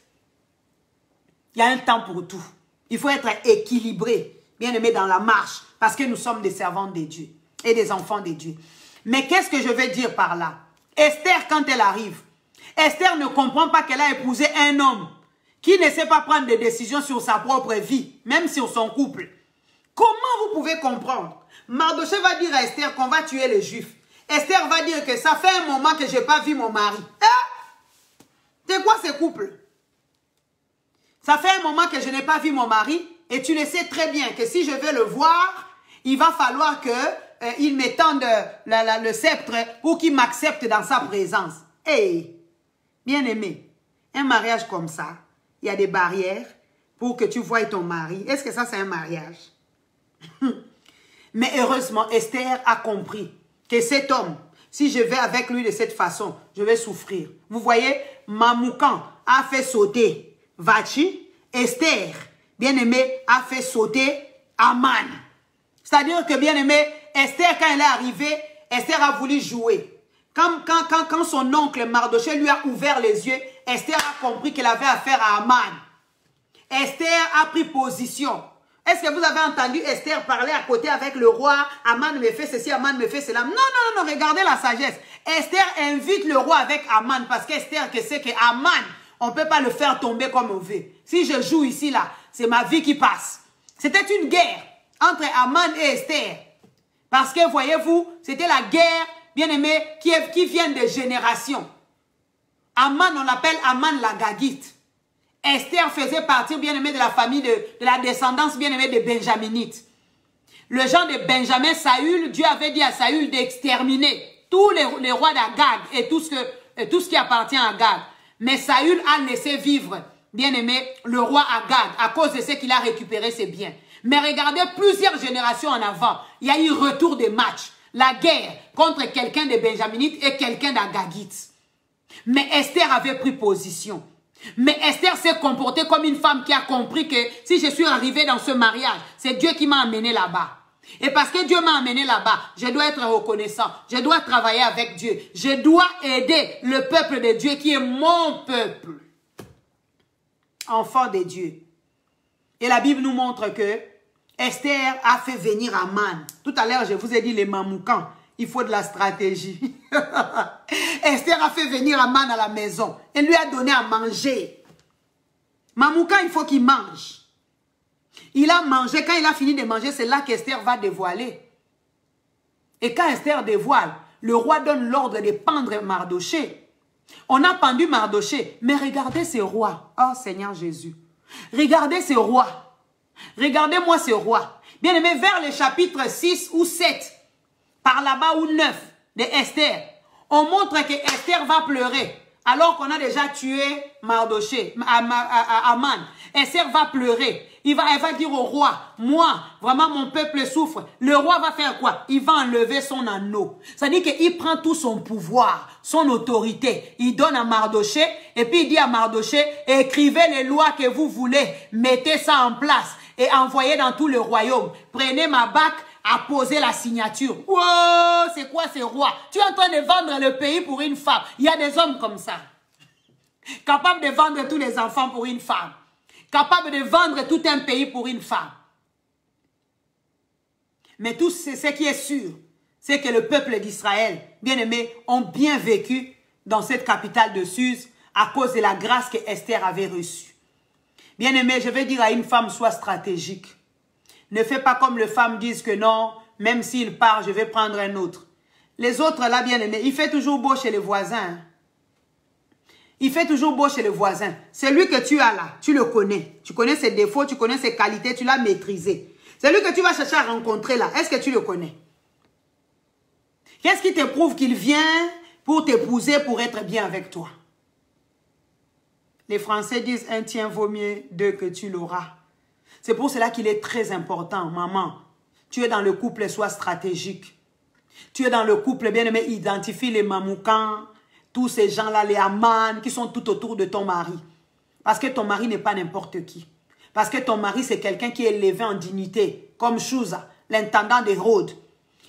Il y a un temps pour tout. Il faut être équilibré, bien aimé dans la marche, parce que nous sommes des servantes de Dieu et des enfants de Dieu. Mais qu'est-ce que je vais dire par là? Esther, quand elle arrive, Esther ne comprend pas qu'elle a épousé un homme qui ne sait pas prendre des décisions sur sa propre vie, même sur son couple. Comment vous pouvez comprendre? Mardoché va dire à Esther qu'on va tuer les Juifs. Esther va dire que ça fait un moment que je n'ai pas vu mon mari. C'est quoi ce couple? Ça fait un moment que je n'ai pas vu mon mari et tu le sais très bien que si je veux le voir, il va falloir qu'il m'étende le sceptre pour qu'il m'accepte dans sa présence. Hey, bien aimé, un mariage comme ça, il y a des barrières pour que tu voies ton mari. Est-ce que ça, c'est un mariage? Mais heureusement, Esther a compris que cet homme, si je vais avec lui de cette façon, je vais souffrir. Vous voyez, Mamoukan a fait sauter Vachi. Esther, bien-aimée, a fait sauter Aman. C'est-à-dire que, bien-aimée, Esther, quand elle est arrivée, Esther a voulu jouer. Quand son oncle Mardoché lui a ouvert les yeux, Esther a compris qu'elle avait affaire à Aman. Esther a pris position. Est-ce que vous avez entendu Esther parler à côté avec le roi? Aman me fait ceci, Aman me fait cela. Non, non, non, non, regardez la sagesse. Esther invite le roi avec Aman parce qu'Esther sait que Aman, on ne peut pas le faire tomber comme on veut. Si je joue ici, là, c'est ma vie qui passe. C'était une guerre entre Aman et Esther. Parce que, voyez-vous, c'était la guerre, bien aimé, qui vient de générations. Aman, on l'appelle Aman l'Agagite. Esther faisait partie, bien aimé, de la famille, de la descendance, bien aimé, des Benjaminites. Le genre de Benjamin, Saül, Dieu avait dit à Saül d'exterminer tous les rois d'Agag et tout ce qui appartient à Agag. Mais Saül a laissé vivre, bien aimé, le roi Agag à cause de ce qu'il a récupéré ses biens. Mais regardez, plusieurs générations en avant, il y a eu retour des matchs. La guerre contre quelqu'un de Benjaminites et quelqu'un d'Agagites. Mais Esther avait pris position. Mais Esther s'est comportée comme une femme qui a compris que si je suis arrivée dans ce mariage, c'est Dieu qui m'a amené là-bas. Et parce que Dieu m'a amené là-bas, je dois être reconnaissant. Je dois travailler avec Dieu. Je dois aider le peuple de Dieu qui est mon peuple. Enfant de Dieu. Et la Bible nous montre que Esther a fait venir Aman. Tout à l'heure, je vous ai dit les mamoukans. Il faut de la stratégie. Esther a fait venir Aman à la maison. Elle lui a donné à manger. Mamoukan, il faut qu'il mange. Il a mangé. Quand il a fini de manger, c'est là qu'Esther va dévoiler. Et quand Esther dévoile, le roi donne l'ordre de pendre Mardoché. On a pendu Mardoché. Mais regardez ces rois. Oh Seigneur Jésus. Regardez ces rois. Regardez-moi ces rois. Bien aimé, vers le chapitre 6 ou 7, par là-bas ou 9 de Esther, on montre que Esther va pleurer. Alors qu'on a déjà tué Mardoché, Aman. Esther va pleurer. Elle va dire au roi, moi, vraiment mon peuple souffre. Le roi va faire quoi? Il va enlever son anneau. C'est-à-dire qu'il prend tout son pouvoir, son autorité. Il donne à Mardoché et puis il dit à Mardoché, écrivez les lois que vous voulez, mettez ça en place et envoyez dans tout le royaume. Prenez ma bague, à poser la signature. Wow, c'est quoi ces rois? Tu es en train de vendre le pays pour une femme. Il y a des hommes comme ça. Capables de vendre tous les enfants pour une femme. Capables de vendre tout un pays pour une femme. Mais tout ce qui est sûr, c'est que le peuple d'Israël, bien aimé, ont bien vécu dans cette capitale de Suse à cause de la grâce que Esther avait reçue. Bien aimé, je vais dire à une femme, sois stratégique. Ne fais pas comme les femmes disent que non, même s'il part, je vais prendre un autre. Les autres, là, bien aimés, il fait toujours beau chez les voisins. Il fait toujours beau chez les voisins. Celui que tu as là, tu le connais. Tu connais ses défauts, tu connais ses qualités, tu l'as maîtrisé. Celui que tu vas chercher à rencontrer là, est-ce que tu le connais? Qu'est-ce qui te prouve qu'il vient pour t'épouser, pour être bien avec toi? Les Français disent, un tien vaut mieux deux que tu l'auras. C'est pour cela qu'il est très important, maman. Tu es dans le couple, sois stratégique. Tu es dans le couple, bien aimé, identifie les mamoukans, tous ces gens-là, les Aman, qui sont tout autour de ton mari. Parce que ton mari n'est pas n'importe qui. Parce que ton mari, c'est quelqu'un qui est élevé en dignité, comme Chouza, l'intendant de Rhodes.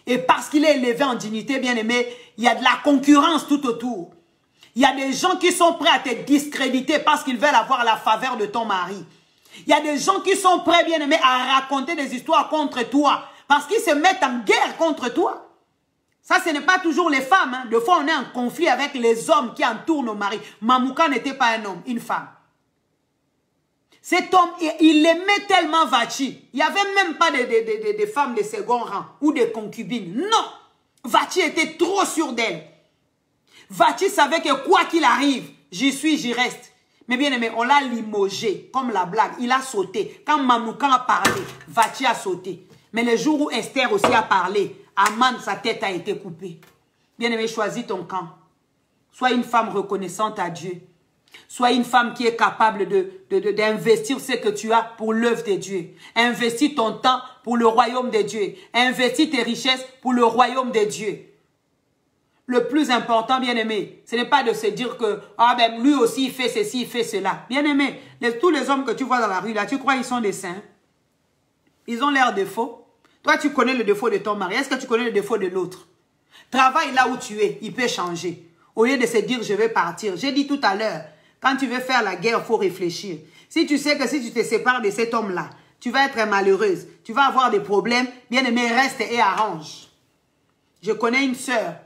Et parce qu'il est élevé en dignité, bien aimé, il y a de la concurrence tout autour. Il y a des gens qui sont prêts à te discréditer parce qu'ils veulent avoir la faveur de ton mari. Il y a des gens qui sont prêts, bien aimés, à raconter des histoires contre toi. Parce qu'ils se mettent en guerre contre toi. Ça, ce n'est pas toujours les femmes. Hein. Des fois, on est en conflit avec les hommes qui entourent nos maris. Mamouka n'était pas un homme, une femme. Cet homme, il aimait tellement Vachi. Il n'y avait même pas de femmes de second rang ou de concubines. Non. Vachi était trop sûr d'elle. Vachi savait que quoi qu'il arrive, j'y suis, j'y reste. Mais bien aimé, on l'a limogé, comme la blague. Il a sauté. Quand Mamoukan a parlé, Vachi a sauté. Mais le jour où Esther aussi a parlé, Aman, sa tête a été coupée. Bien aimé, choisis ton camp. Sois une femme reconnaissante à Dieu. Sois une femme qui est capable d'investir ce que tu as pour l'œuvre de Dieu. Investis ton temps pour le royaume de Dieu. Investis tes richesses pour le royaume de Dieu. Le plus important, bien aimé, ce n'est pas de se dire que ah ben lui aussi il fait ceci, il fait cela. Bien aimé, tous les hommes que tu vois dans la rue là, tu crois qu'ils sont des saints? Ils ont l'air défauts. Toi, tu connais le défaut de ton mari. Est-ce que tu connais le défaut de l'autre? Travaille là où tu es, il peut changer. Au lieu de se dire je vais partir. J'ai dit tout à l'heure, quand tu veux faire la guerre, il faut réfléchir. Si tu sais que si tu te sépares de cet homme-là, tu vas être malheureuse, tu vas avoir des problèmes. Bien-aimé, reste et arrange. Je connais une sœur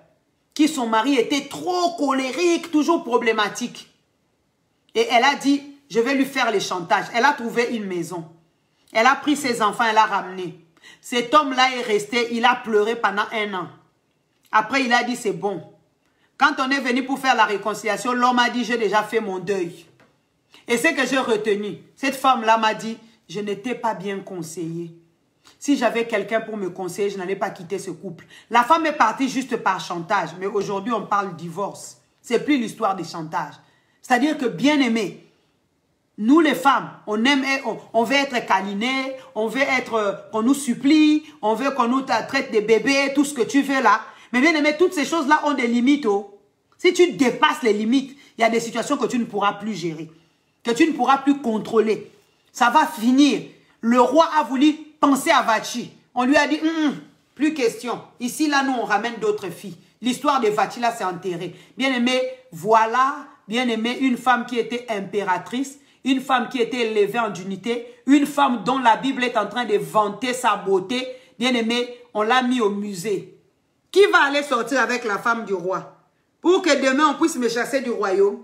qui, son mari était trop colérique, toujours problématique. Et elle a dit, je vais lui faire les chantages. Elle a trouvé une maison. Elle a pris ses enfants, elle a ramené. Cet homme-là est resté, il a pleuré pendant 1 an. Après, il a dit, c'est bon. Quand on est venu pour faire la réconciliation, l'homme a dit, j'ai déjà fait mon deuil. Et c'est que j'ai retenu. Cette femme-là m'a dit, je n'étais pas bien conseillée. Si j'avais quelqu'un pour me conseiller, je n'allais pas quitter ce couple. La femme est partie juste par chantage. Mais aujourd'hui, on parle divorce. C'est plus l'histoire des chantages. C'est-à-dire que, bien aimé, nous les femmes, on aime, on veut être câlinés, on veut être, qu'on nous supplie, on veut qu'on nous traite des bébés, tout ce que tu veux là. Mais bien aimé, toutes ces choses-là ont des limites. Oh. Si tu dépasses les limites, il y a des situations que tu ne pourras plus gérer, que tu ne pourras plus contrôler. Ça va finir. Le roi a voulu penser à Vachi. On lui a dit, plus question. Ici, là, nous, on ramène d'autres filles. L'histoire de Vachi, là, c'est enterré. Bien aimé, voilà, bien aimé, une femme qui était impératrice, une femme qui était élevée en dignité, une femme dont la Bible est en train de vanter sa beauté. Bien aimé, on l'a mis au musée. Qui va aller sortir avec la femme du roi? Pour que demain, on puisse me chasser du royaume.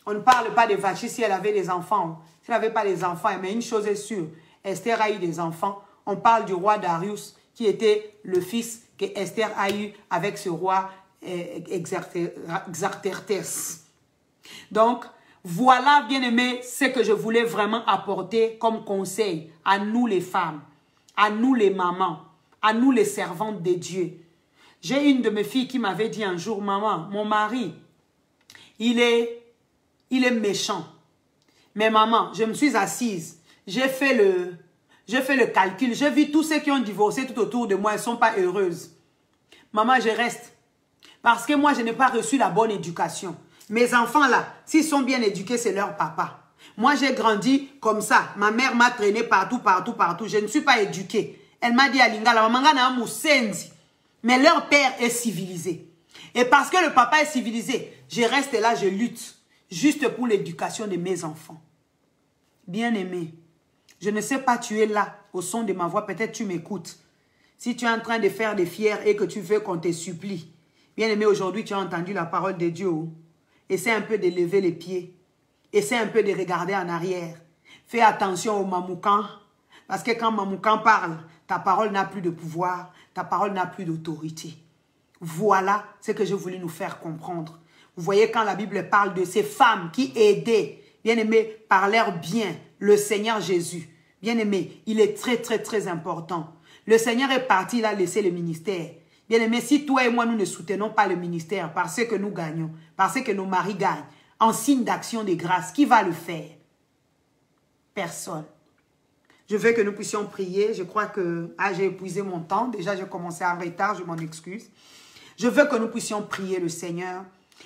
On ne parle pas de Vachi si elle avait des enfants. Si elle n'avait pas des enfants, mais une chose est sûre, Esther a eu des enfants. On parle du roi Darius, qui était le fils que Esther a eu avec ce roi Xerxès. Donc, voilà, bien-aimés, ce que je voulais vraiment apporter comme conseil à nous les femmes, à nous les mamans, à nous les servantes de Dieu. J'ai une de mes filles qui m'avait dit un jour, maman, mon mari, il est méchant. Mais maman, je me suis assise, j'ai fait le calcul, j'ai vu tous ceux qui ont divorcé tout autour de moi, elles ne sont pas heureuses. Maman, je reste. Parce que moi, je n'ai pas reçu la bonne éducation. Mes enfants là, s'ils sont bien éduqués, c'est leur papa. Moi, j'ai grandi comme ça. Ma mère m'a traîné partout. Je ne suis pas éduquée. Elle m'a dit à Lingala, maman na musenzi. Mais leur père est civilisé. Et parce que le papa est civilisé, je reste là, je lutte. Juste pour l'éducation de mes enfants. Bien-aimé, je ne sais pas, tu es là, au son de ma voix, peut-être tu m'écoutes. Si tu es en train de faire des fiers et que tu veux qu'on te supplie, bien-aimé, aujourd'hui tu as entendu la parole de Dieu. Essaie un peu de lever les pieds. Essaie un peu de regarder en arrière. Fais attention au mamoukan. Parce que quand mamoukan parle, ta parole n'a plus de pouvoir. Ta parole n'a plus d'autorité. Voilà ce que je voulais nous faire comprendre. Vous voyez quand la Bible parle de ces femmes qui aidaient, bien-aimés, par leur bien, le Seigneur Jésus. Bien-aimé, il est très, très, très important. Le Seigneur est parti, il a laissé le ministère. Bien-aimé, si toi et moi, nous ne soutenons pas le ministère parce que nous gagnons, parce que nos maris gagnent, en signe d'action de grâce, qui va le faire? Personne. Je veux que nous puissions prier. Je crois que j'ai épuisé mon temps. Déjà, j'ai commencé en retard, je m'en excuse. Je veux que nous puissions prier le Seigneur.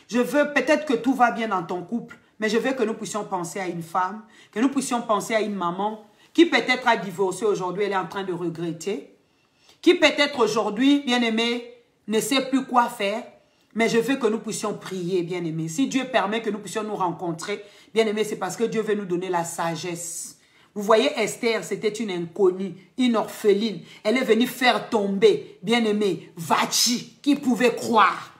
Je veux peut-être que tout va bien dans ton couple, mais je veux que nous puissions penser à une femme, que nous puissions penser à une maman qui peut-être a divorcé aujourd'hui, elle est en train de regretter, qui peut-être aujourd'hui, bien-aimé, ne sait plus quoi faire, mais je veux que nous puissions prier, bien-aimé. Si Dieu permet que nous puissions nous rencontrer, bien-aimé, c'est parce que Dieu veut nous donner la sagesse. Vous voyez, Esther, c'était une inconnue, une orpheline. Elle est venue faire tomber, bien-aimé, Vachi, qui pouvait croire.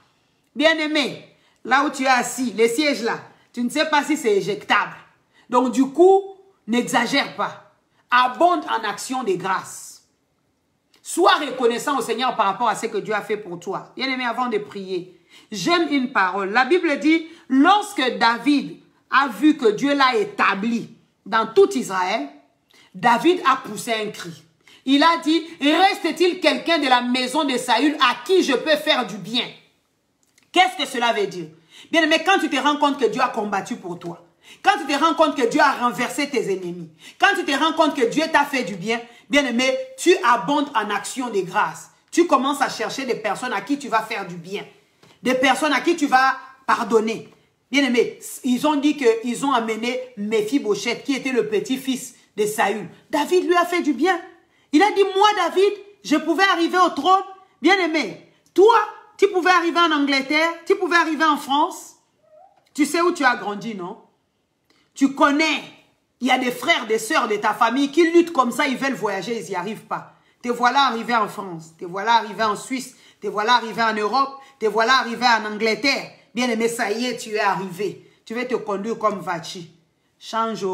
Bien-aimé, là où tu es assis, les sièges là, tu ne sais pas si c'est éjectable. Donc du coup, n'exagère pas. Abonde en action de grâce. Sois reconnaissant au Seigneur par rapport à ce que Dieu a fait pour toi. Bien-aimé, avant de prier, j'aime une parole. La Bible dit, lorsque David a vu que Dieu l'a établi dans tout Israël, David a poussé un cri. Il a dit, reste-t-il quelqu'un de la maison de Saül à qui je peux faire du bien? Qu'est-ce que cela veut dire? Bien-aimé, quand tu te rends compte que Dieu a combattu pour toi, quand tu te rends compte que Dieu a renversé tes ennemis, quand tu te rends compte que Dieu t'a fait du bien, bien-aimé, tu abondes en action de grâce. Tu commences à chercher des personnes à qui tu vas faire du bien, des personnes à qui tu vas pardonner. Bien-aimé, ils ont dit qu'ils ont amené Méphibosheth, qui était le petit-fils de Saül. David lui a fait du bien. Il a dit, moi, David, je pouvais arriver au trône. Bien-aimé, toi, tu pouvais arriver en Angleterre, tu pouvais arriver en France. Tu sais où tu as grandi, non? Tu connais Il y a des frères, des sœurs de ta famille qui luttent comme ça, ils veulent voyager, ils n'y arrivent pas. Te voilà arrivé en France, te voilà arrivé en Suisse, te voilà arrivé en Europe, te voilà arrivé en Angleterre. Bien aimé, ça y est, tu es arrivé. Tu vas te conduire comme Vachi. Change.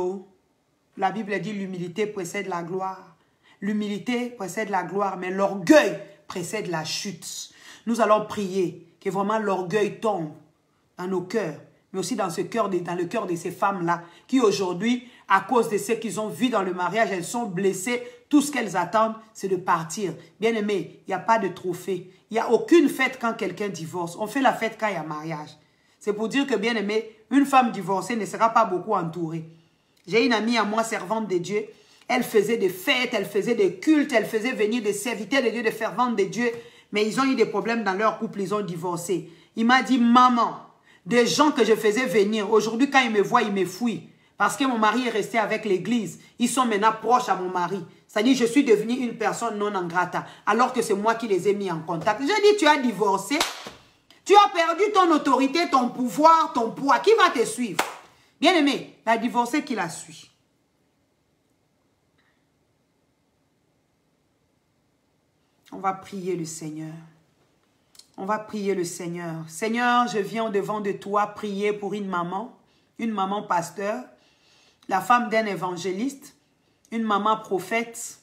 La Bible dit l'humilité précède la gloire. L'humilité précède la gloire, mais l'orgueil précède la chute. Nous allons prier que vraiment l'orgueil tombe dans nos cœurs, mais aussi dans le cœur de ces femmes-là, qui aujourd'hui, à cause de ce qu'ils ont vu dans le mariage, elles sont blessées. Tout ce qu'elles attendent, c'est de partir. Bien aimé, il n'y a pas de trophée. Il n'y a aucune fête quand quelqu'un divorce. On fait la fête quand il y a mariage. C'est pour dire que, bien aimé, une femme divorcée ne sera pas beaucoup entourée. J'ai une amie à moi, servante de Dieu. Elle faisait des fêtes, elle faisait des cultes, elle faisait venir des serviteurs de Dieu, des ferventes de Dieu. Mais ils ont eu des problèmes dans leur couple, ils ont divorcé. Il m'a dit, maman, des gens que je faisais venir, aujourd'hui quand ils me voient, ils me fouillent. Parce que mon mari est resté avec l'église. Ils sont maintenant proches à mon mari. C'est-à-dire, je suis devenue une personne non ingrate, alors que c'est moi qui les ai mis en contact. Je dis, tu as divorcé, tu as perdu ton autorité, ton pouvoir, ton poids. Qui va te suivre? Bien aimé, la divorcée qui la suit. On va prier le Seigneur. On va prier le Seigneur. Seigneur, je viens au-devant de toi prier pour une maman pasteur, la femme d'un évangéliste, une maman prophète.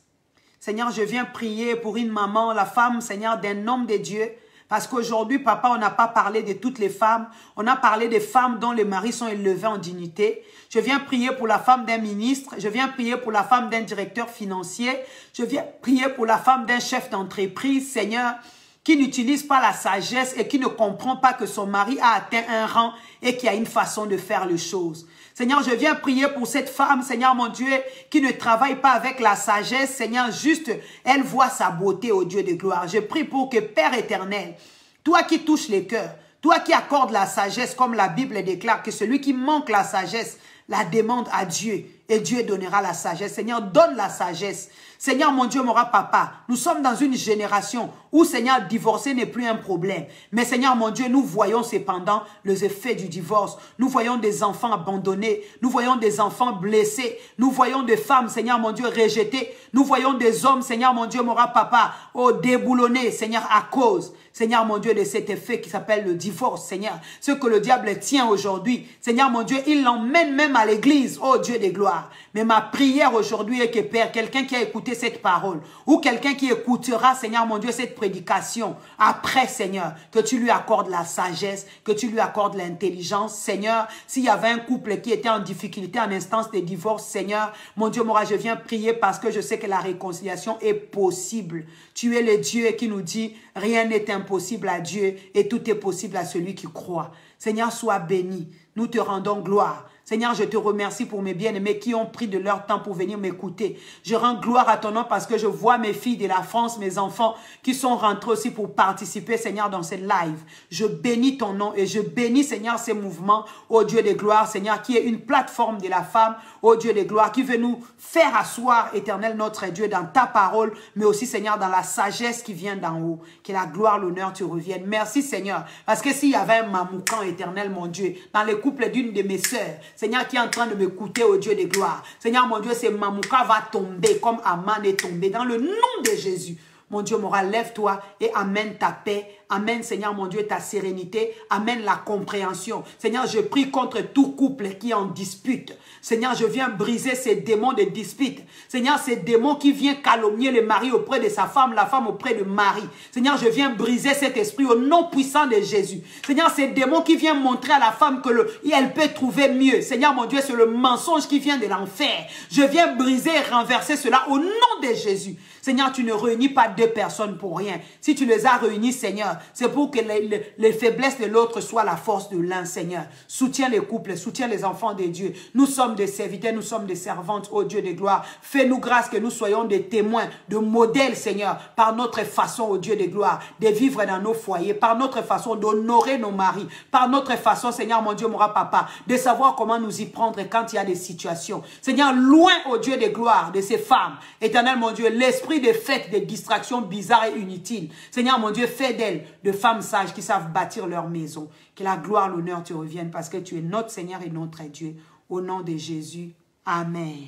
Seigneur, je viens prier pour une maman, la femme, Seigneur, d'un homme de Dieu. Parce qu'aujourd'hui, papa, on n'a pas parlé de toutes les femmes. On a parlé des femmes dont les maris sont élevés en dignité. Je viens prier pour la femme d'un ministre. Je viens prier pour la femme d'un directeur financier. Je viens prier pour la femme d'un chef d'entreprise, Seigneur, qui n'utilise pas la sagesse et qui ne comprend pas que son mari a atteint un rang et qu'il y a une façon de faire les choses. Seigneur, je viens prier pour cette femme, Seigneur mon Dieu, qui ne travaille pas avec la sagesse. Seigneur, juste, elle voit sa beauté au Dieu de gloire. Je prie pour que, Père éternel, toi qui touches les cœurs, toi qui accordes la sagesse, comme la Bible déclare, que celui qui manque la sagesse la demande à Dieu et Dieu donnera la sagesse. Seigneur, donne la sagesse. Seigneur, mon Dieu, mon papa, nous sommes dans une génération où, Seigneur, divorcer n'est plus un problème. Mais, Seigneur, mon Dieu, nous voyons cependant les effets du divorce. Nous voyons des enfants abandonnés. Nous voyons des enfants blessés. Nous voyons des femmes, Seigneur, mon Dieu, rejetées. Nous voyons des hommes, Seigneur, mon Dieu, mon papa, déboulonnés, Seigneur, à cause, Seigneur, mon Dieu, de cet effet qui s'appelle le divorce, Seigneur. Ce que le diable tient aujourd'hui, Seigneur, mon Dieu, il l'emmène même à l'église, oh Dieu des gloires. Mais ma prière aujourd'hui est que, Père, quelqu'un qui a écouté cette parole, ou quelqu'un qui écoutera, Seigneur, mon Dieu, cette prédication, après, Seigneur, que tu lui accordes la sagesse, que tu lui accordes l'intelligence, Seigneur. S'il y avait un couple qui était en difficulté, en instance de divorce, Seigneur, mon Dieu, je viens prier parce que je sais que la réconciliation est possible. Tu es le Dieu qui nous dit, rien n'est impossible à Dieu et tout est possible à celui qui croit. Seigneur, sois béni. Nous te rendons gloire. Seigneur, je te remercie pour mes bien-aimés qui ont pris de leur temps pour venir m'écouter. Je rends gloire à ton nom parce que je vois mes filles de la France, mes enfants qui sont rentrés aussi pour participer, Seigneur, dans cette live. Je bénis ton nom et je bénis, Seigneur, ces mouvements, ô Dieu de gloire, Seigneur, qui est une plateforme de la femme, ô Dieu de gloire, qui veut nous faire asseoir, éternel notre Dieu, dans ta parole, mais aussi, Seigneur, dans la sagesse qui vient d'en haut. Que la gloire, l'honneur te reviennent. Merci, Seigneur, parce que s'il y avait un mamoukan, éternel, mon Dieu, dans le couple d'une de mes sœurs, Seigneur, qui est en train de m'écouter au Dieu de gloire. Seigneur, mon Dieu, ce mamouka va tomber comme Aman est tombé. Dans le nom de Jésus. Mon Dieu, lève-toi et amène ta paix. Amène, Seigneur, mon Dieu, ta sérénité. Amène la compréhension. Seigneur, je prie contre tout couple qui est en dispute. Seigneur, je viens briser ces démons de dispute. Seigneur, ces démons qui viennent calomnier le mari auprès de sa femme, la femme auprès du mari. Seigneur, je viens briser cet esprit au nom puissant de Jésus. Seigneur, ces démons qui viennent montrer à la femme que elle peut trouver mieux. Seigneur, mon Dieu, c'est le mensonge qui vient de l'enfer. Je viens briser et renverser cela au nom de Jésus. Seigneur, tu ne réunis pas deux personnes pour rien. Si tu les as réunis, Seigneur, c'est pour que les faiblesses de l'autre soient la force de l'un, Seigneur. Soutiens les couples, soutiens les enfants de Dieu. Nous sommes des serviteurs, nous sommes des servantes, ô Dieu de gloire. Fais-nous grâce que nous soyons des témoins, de modèles, Seigneur, par notre façon, ô Dieu de gloire, de vivre dans nos foyers, par notre façon d'honorer nos maris, par notre façon, Seigneur, mon Dieu, mon papa, de savoir comment nous y prendre quand il y a des situations. Seigneur, loin, ô Dieu de gloire, de ces femmes, éternel, mon Dieu, l'esprit de fête, des distractions bizarres et inutiles. Seigneur, mon Dieu, fais d'elles de femmes sages qui savent bâtir leur maison. Que la gloire, l'honneur te reviennent parce que tu es notre Seigneur et notre Dieu. Au nom de Jésus. Amen.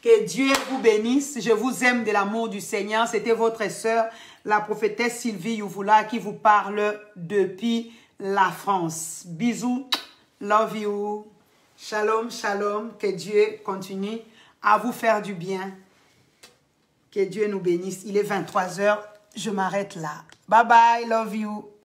Que Dieu vous bénisse. Je vous aime de l'amour du Seigneur. C'était votre sœur, la prophétesse Sylvie Youvula, qui vous parle depuis la France. Bisous. Love you. Shalom, shalom. Que Dieu continue à vous faire du bien. Que Dieu nous bénisse. Il est 23 h. Je m'arrête là. Bye bye. Love you.